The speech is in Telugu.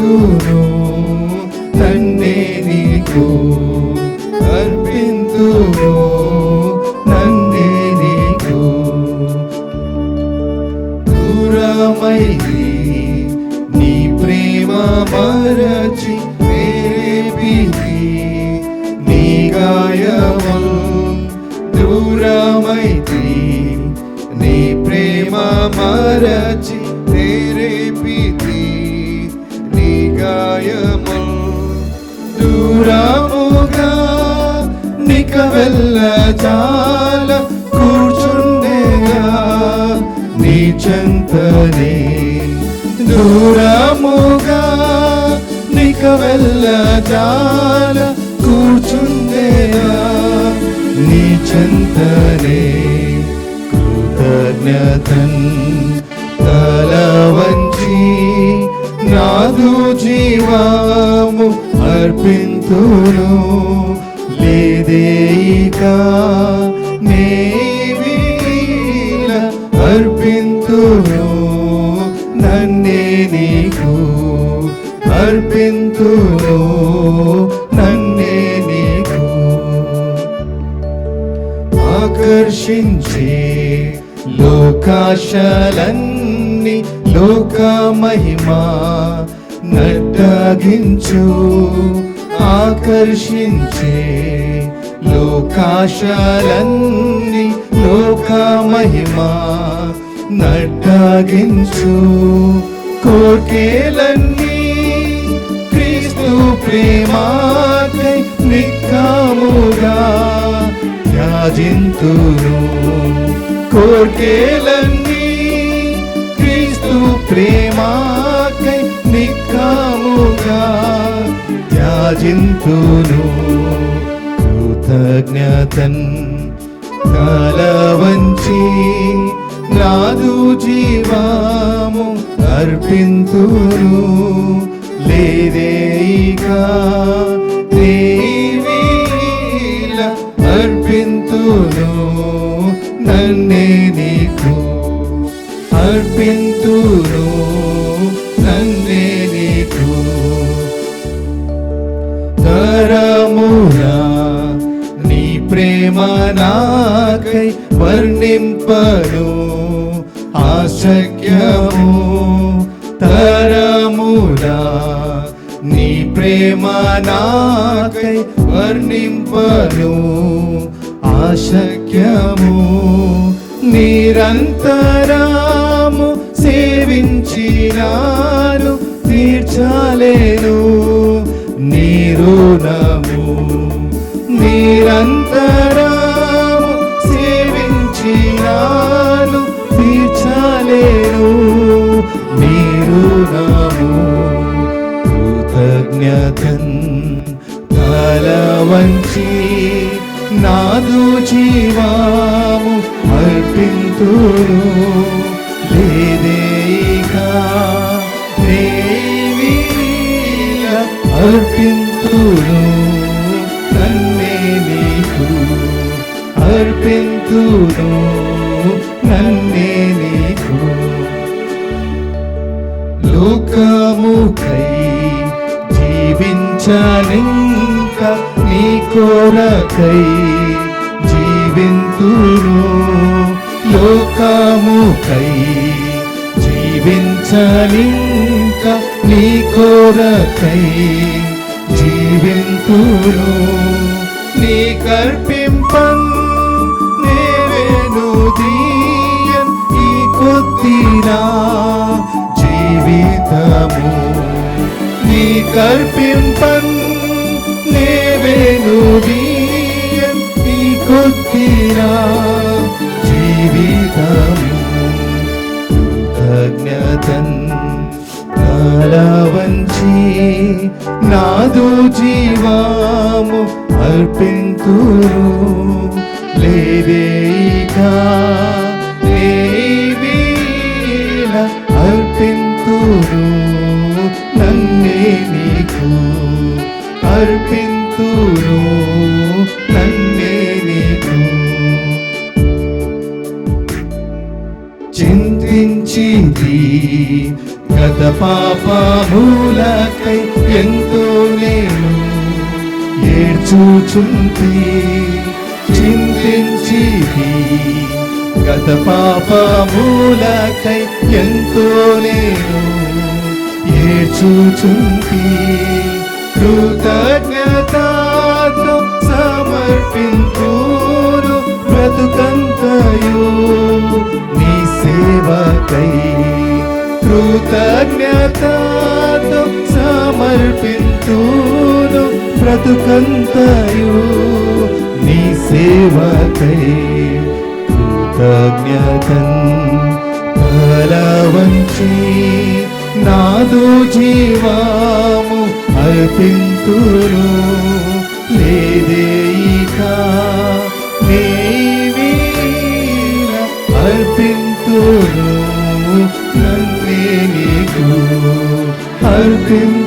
అర్పింతును, నన్నే నీకు అర్పింతును, నన్నే నీకు. దూరమైంది నీ ప్రేమ మరచి ప్రేరేపితి నీ గాయముల్. దూరమైంది నీ ప్రేమ మరచి ప్రేరేపితి నీ గాయముల్. దూరముగా నిక వెళ్ళ చాల కూర్చుండేగా నీ చెంతనే. దూరముగా నిక వెళ్ళ చాల కూర్చుండేగా నీ చెంతనే. కృతజ్ఞతన్ తల వంచి నాదు జీవము అర్పింతును, లేదేక నేవీల అర్పింతును, నన్నే నీకు అర్పింతును, నన్నే నీకు. ఆకర్షించే లోకాశలన్నీ లోక మహిమా నడ్డగించు. ఆకర్షించే లోకాశలన్నీ లోక మహిమా నడ్డగించు. కోర్కెలన్నీ క్రీస్తు ప్రేమాకై నిక్కముగా త్యాజింతును. కోర్కెలన్నీ క్రీస్తు ప్రేమాకై నిక్కముగా త్యాజింతును. కృతజ్ఞతన్ తల వంచి నాదు జీవము అర్పింతును, లేదేక నేవీల అర్పింతును, నన్నే నీకు అర్పింతును, నన్నే నీకు. తరమునా నీ ప్రేమ నాకై వర్ణింపను ఆశక్యము. తరమునా నీ ప్రేమ నాకై వర్ణింపను ఆశక్యము. నిరంతరము సేవించినాను తీర్చలేను నీ రుణము. నిరంతరము సేవించినాను తీర్చలేను నీ రుణము. కృతజ్ఞతన్ తల వంచి నాదు జీవము అర్పింతును, లేదేక నేవీల అర్పింతును, నన్నే నీకు అర్పింతును, నన్నే నీకు. లోకముకై జీవించనింక నీ కొరకై జీవింతును. లోకముకై జీవించనింక నీ కొరకై జీవింతును. నీ కర్పింపన్ నేవేను దీయన్ ఈ కొద్దినా జీవితము. నీ కర్పింపన్ నేవేను దీయన్ ఈ కొద్దినా జీవితము. కృతజ్ఞతన్ తల వంచి నాదు జీవము అర్పింతును, లేదేక నేవీల అర్పింతును, నన్నే నీకు అర్పింతును, నన్నే నీకు. చింతించితి గత పాపములకై ఎంతో నేను ఏడ్చుచుంటి చింతించితి. గత పాపములకై ఎంతో నేను ఏడ్చుచుంటి. కృతజ్ఞతతో సమర్పింతును బ్రతుకంతయు నీ సేవకై. కృతజ్ఞతతో సమర్పింతును బ్రతుకంతయు నీ సేవకై. కృతజ్ఞతన్ బలవంచి నాదు జీవము అర్పింతును. లేదేయిక నీవీన అర్పింతును. నన్నే నీకు అర్పింతును.